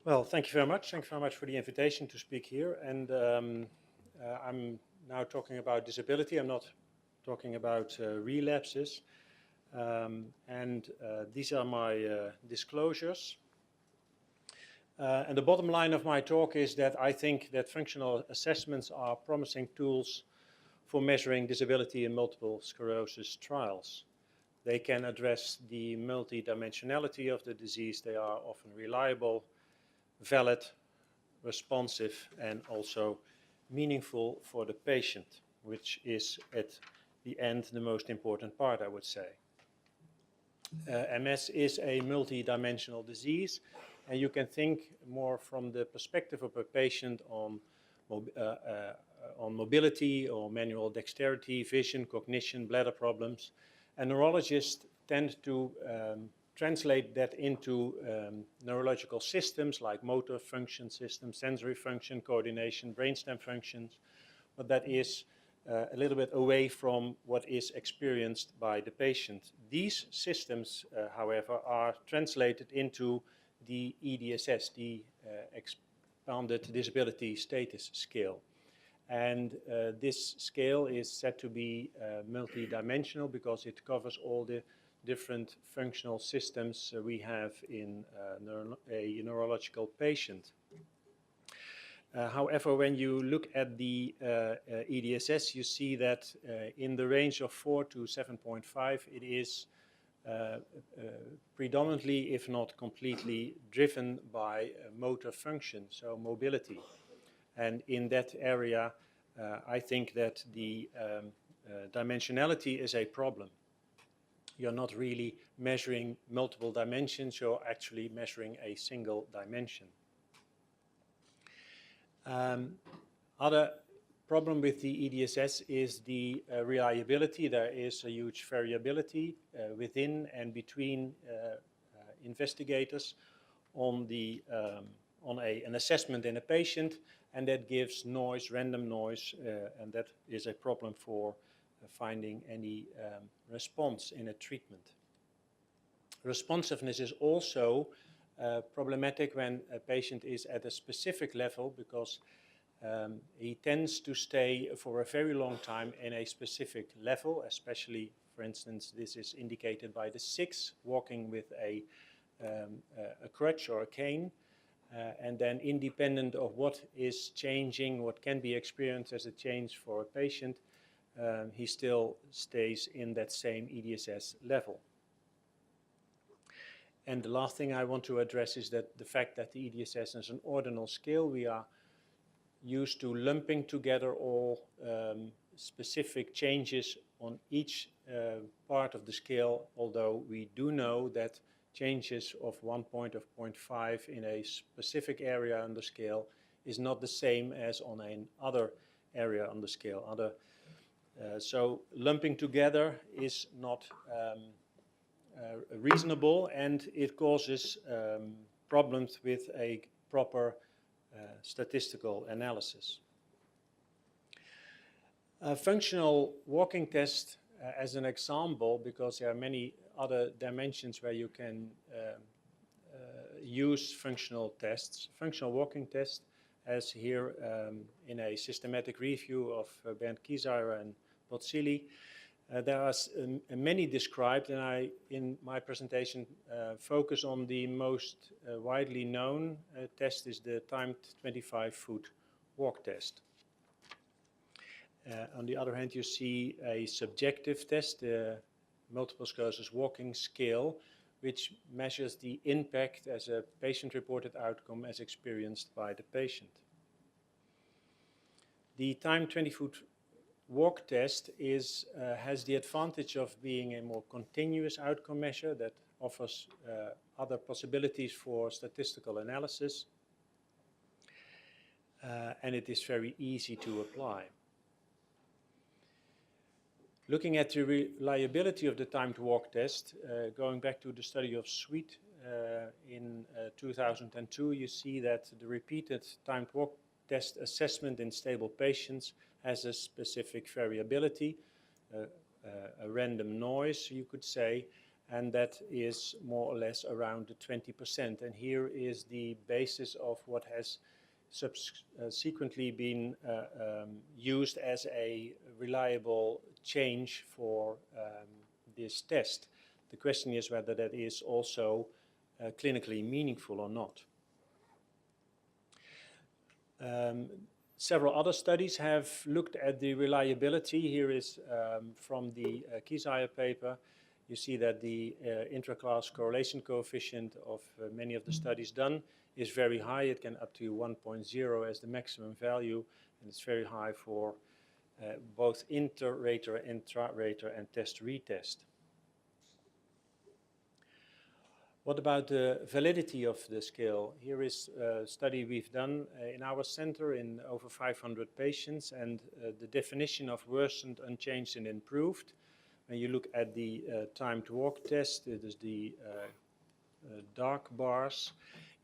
Well, thank you very much. Thank you very much for the invitation to speak here. And I'm now talking about disability. I'm not talking about relapses. These are my disclosures. And the bottom line of my talk is that I think that functional assessments are promising tools for measuring disability in multiple sclerosis trials. They can address the multidimensionality of the disease. They are often reliable, valid, responsive, and also meaningful for the patient, which is at the end the most important part, I would say. MS is a multidimensional disease, and you can think more from the perspective of a patient on mobility or manual dexterity, vision, cognition, bladder problems. And neurologists tend to translate that into neurological systems like motor function systems, sensory function, coordination, brainstem functions, but that is a little bit away from what is experienced by the patient. These systems, however, are translated into the EDSS, the Expanded Disability Status Scale. And this scale is said to be multidimensional because it covers all the different functional systems we have in a neurological patient. However, when you look at the EDSS, you see that in the range of 4 to 7.5, it is predominantly, if not completely, driven by motor function, so mobility. And in that area, I think that the dimensionality is a problem. You're not really measuring multiple dimensions, you're actually measuring a single dimension. Other problem with the EDSS is the reliability. There is a huge variability within and between investigators on an assessment in a patient, and that gives noise, random noise, and that is a problem for finding any response in a treatment. Responsiveness is also problematic when a patient is at a specific level because he tends to stay for a very long time in a specific level, especially, for instance, this is indicated by the 6, walking with a crutch or a cane. And then independent of what is changing, what can be experienced as a change for a patient, he still stays in that same EDSS level. And the last thing I want to address is that the fact that the EDSS is an ordinal scale, we are used to lumping together all specific changes on each part of the scale, although we do know that changes of 1 point of 0.5 in a specific area on the scale is not the same as on another area on the scale. So lumping together is not reasonable, and it causes problems with a proper statistical analysis. A functional walking test as an example, because there are many other dimensions where you can use functional tests. Functional walking test, as here in a systematic review of Bernd Kieseyer and Bozzilli. There are many described, and I, in my presentation, focus on the most widely known test is the timed 25-foot walk test. On the other hand, you see a subjective test, the multiple sclerosis walking scale, which measures the impact as a patient-reported outcome as experienced by the patient. The timed 20-foot walk test has the advantage of being a more continuous outcome measure that offers other possibilities for statistical analysis, and it is very easy to apply. Looking at the reliability of the timed walk test, going back to the study of Sweet in 2002, you see that the repeated timed walk test assessment in stable patients has a specific variability, a random noise, you could say, and that is more or less around the 20%. And here is the basis of what has subsequently been used as a reliable change for this test. The question is whether that is also clinically meaningful or not. Several other studies have looked at the reliability. Here is from the Kieseyer paper. You see that the intra-class correlation coefficient of many of the studies done is very high. It can up to 1.0 as the maximum value, and it's very high for both inter-rater, intra-rater, and test-retest. What about the validity of the scale? Here is a study we've done in our center in over 500 patients, and the definition of worsened, unchanged, and improved. When you look at the time to walk test, it is the dark bars,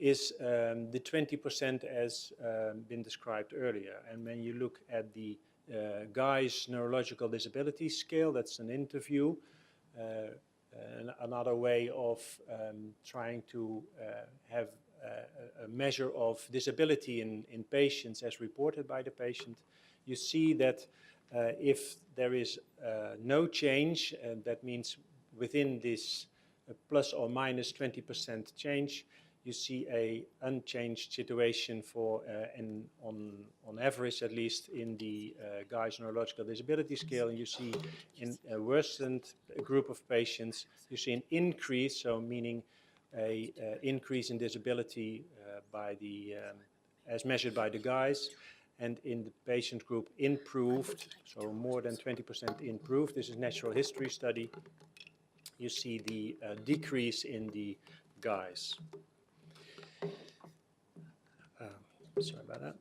is the 20% as been described earlier. And when you look at the Guy's neurological disability scale, that's an interview, another way of trying to have a measure of disability in patients as reported by the patient. You see that if there is no change, that means within this plus or minus 20% change, you see a unchanged situation for, on average at least, in the Guy's neurological disability scale. And you see in a worsened group of patients, you see an increase, so meaning a increase in disability by the, as measured by the Guy's. And in the patient group improved, so more than 20% improved. This is natural history study. You see the decrease in the Guy's. Sorry about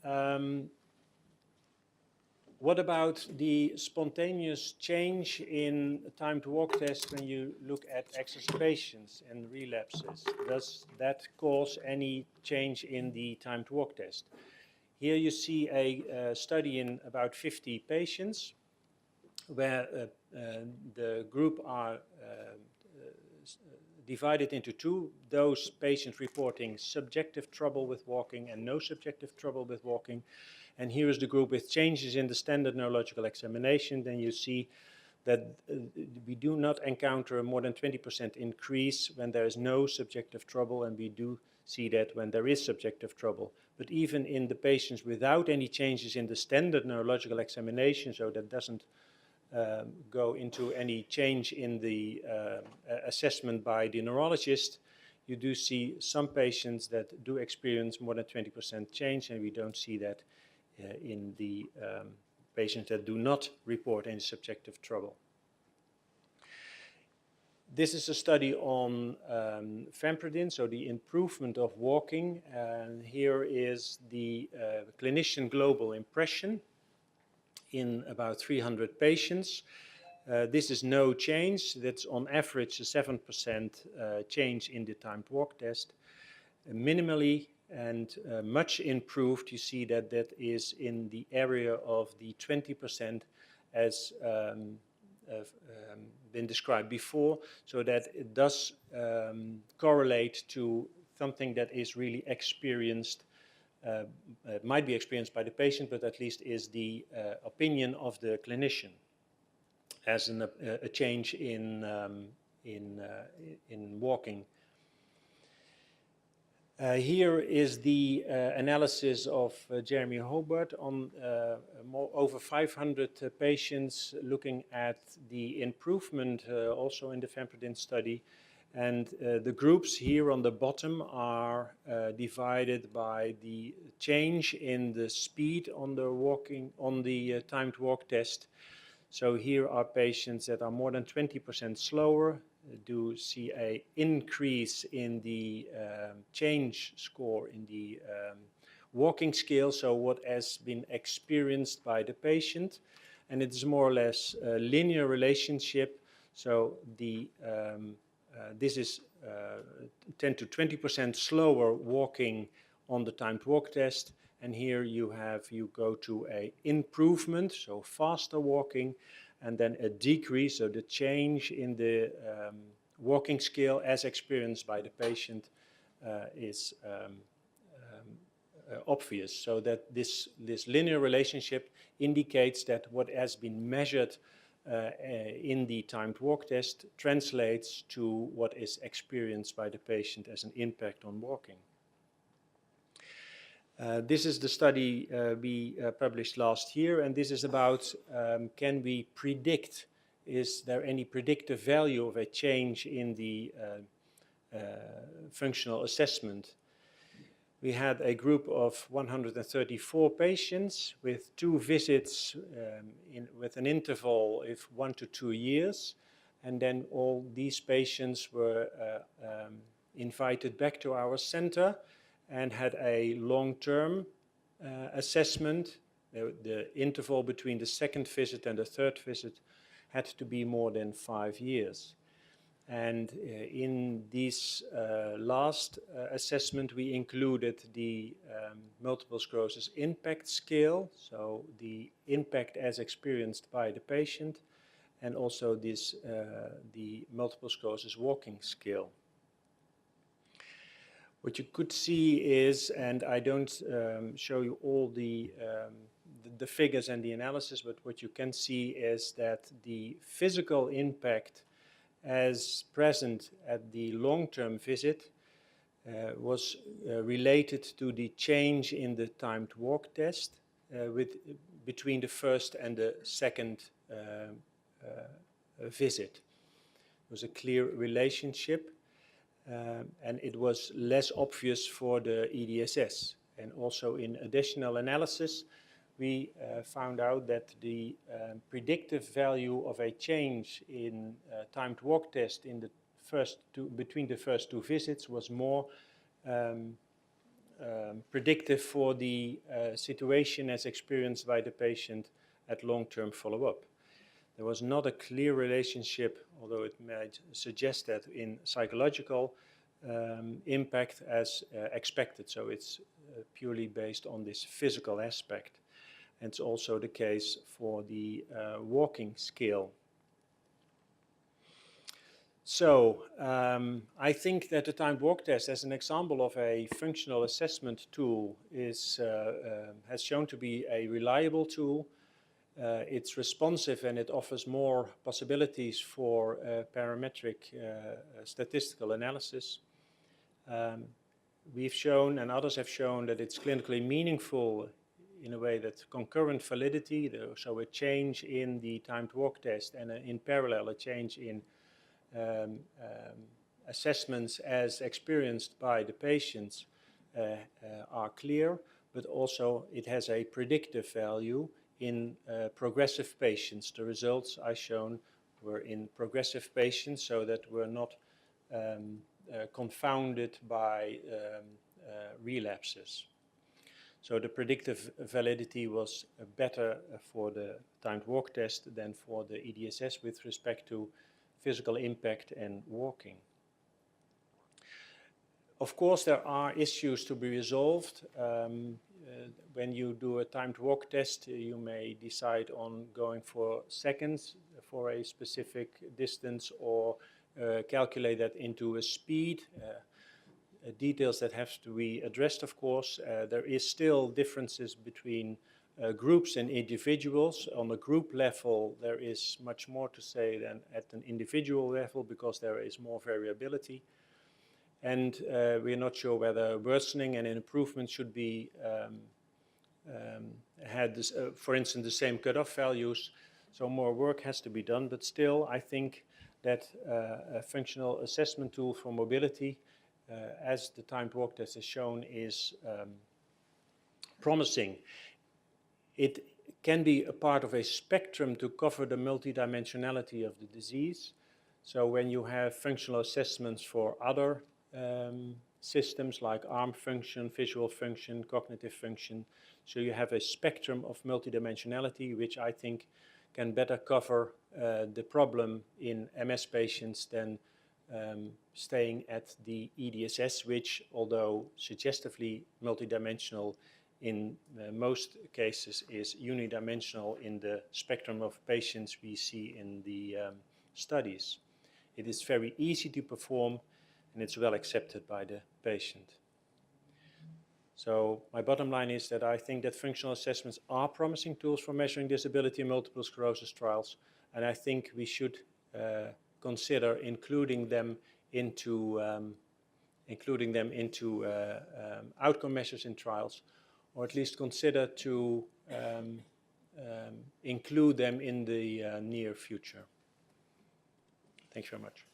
that. What about the spontaneous change in time to walk test when you look at exacerbations and relapses? Does that cause any change in the time to walk test? Here you see a study in about 50 patients where the group are divided into two, those patients reporting subjective trouble with walking and no subjective trouble with walking. And here is the group with changes in the standard neurological examination. Then you see that we do not encounter a more than 20% increase when there is no subjective trouble, and we do see that when there is subjective trouble. But even in the patients without any changes in the standard neurological examination, so that doesn't go into any change in the assessment by the neurologist, you do see some patients that do experience more than 20% change, and we don't see that in the patients that do not report any subjective trouble. This is a study on Fampredin, so the improvement of walking, and here is the clinician global impression in about 300 patients. This is no change. That's on average a 7% change in the time to walk test. Minimally and much improved, you see that that is in the area of the 20% as been described before, so that it does correlate to something that is really experienced. Might be experienced by the patient, but at least is the opinion of the clinician as a change in walking. Here is the analysis of Jeremy Hobart on over 500 patients, looking at the improvement also in the Fampredin study. And the groups here on the bottom are divided by the change in the speed on the walking, on the time to walk test. So here are patients that are more than 20% slower, do see an increase in the change score in the walking scale, so what has been experienced by the patient. And it is more or less a linear relationship, so the this is 10 to 20% slower walking on the time to walk test, and here you go to a improvement, so faster walking, and then a decrease, so the change in the walking skill as experienced by the patient is obvious. So that this linear relationship indicates that what has been measured in the timed walk test translates to what is experienced by the patient as an impact on walking. This is the study we published last year, and this is about can we predict, is there any predictive value of a change in the functional assessment. We had a group of 134 patients with 2 visits with an interval of 1 to 2 years, and then all these patients were invited back to our center and had a long-term assessment. The interval between the second visit and the third visit had to be more than 5 years. And in this last assessment, we included the multiple sclerosis impact scale, so the impact as experienced by the patient, and also this the multiple sclerosis walking scale. What you could see is, and I don't show you all the figures and the analysis, but what you can see is that the physical impact as present at the long-term visit was related to the change in the timed walk test between the first and the second visit. There was a clear relationship, and it was less obvious for the EDSS. And also in additional analysis, we found out that the predictive value of a change in timed walk test in the between the first 2 visits was more predictive for the situation as experienced by the patient at long-term follow-up. There was not a clear relationship, although it might suggest that in psychological impact as expected. So it's purely based on this physical aspect. And it's also the case for the walking skill. So I think that the timed walk test as an example of a functional assessment tool has shown to be a reliable tool. It's responsive and it offers more possibilities for parametric statistical analysis. We've shown, and others have shown, that it's clinically meaningful in a way that concurrent validity, so a change in the timed walk test and in parallel a change in assessments as experienced by the patients are clear, but also it has a predictive value in progressive patients. The results I shown were in progressive patients, so that were not confounded by relapses. So the predictive validity was better for the timed walk test than for the EDSS with respect to physical impact and walking. Of course, there are issues to be resolved. When you do a timed walk test, you may decide on going for seconds for a specific distance, or calculate that into a speed. Details that have to be addressed, of course. There is still differences between groups and individuals. On a group level, there is much more to say than at an individual level, because there is more variability. And we're not sure whether worsening and improvement should be for instance, the same cutoff values. So more work has to be done, but still I think that a functional assessment tool for mobility, as the timed walk test has shown, is promising. It can be a part of a spectrum to cover the multidimensionality of the disease. So when you have functional assessments for other systems like arm function, visual function, cognitive function, so you have a spectrum of multidimensionality, which I think can better cover the problem in MS patients than staying at the EDSS, which, although suggestively multidimensional, in most cases is unidimensional in the spectrum of patients we see in the studies. it is very easy to perform, and it's well accepted by the patient. So my bottom line is that I think that functional assessments are promising tools for measuring disability in multiple sclerosis trials, and I think we should consider including them into outcome measures in trials, or at least consider to include them in the near future. Thanks very much.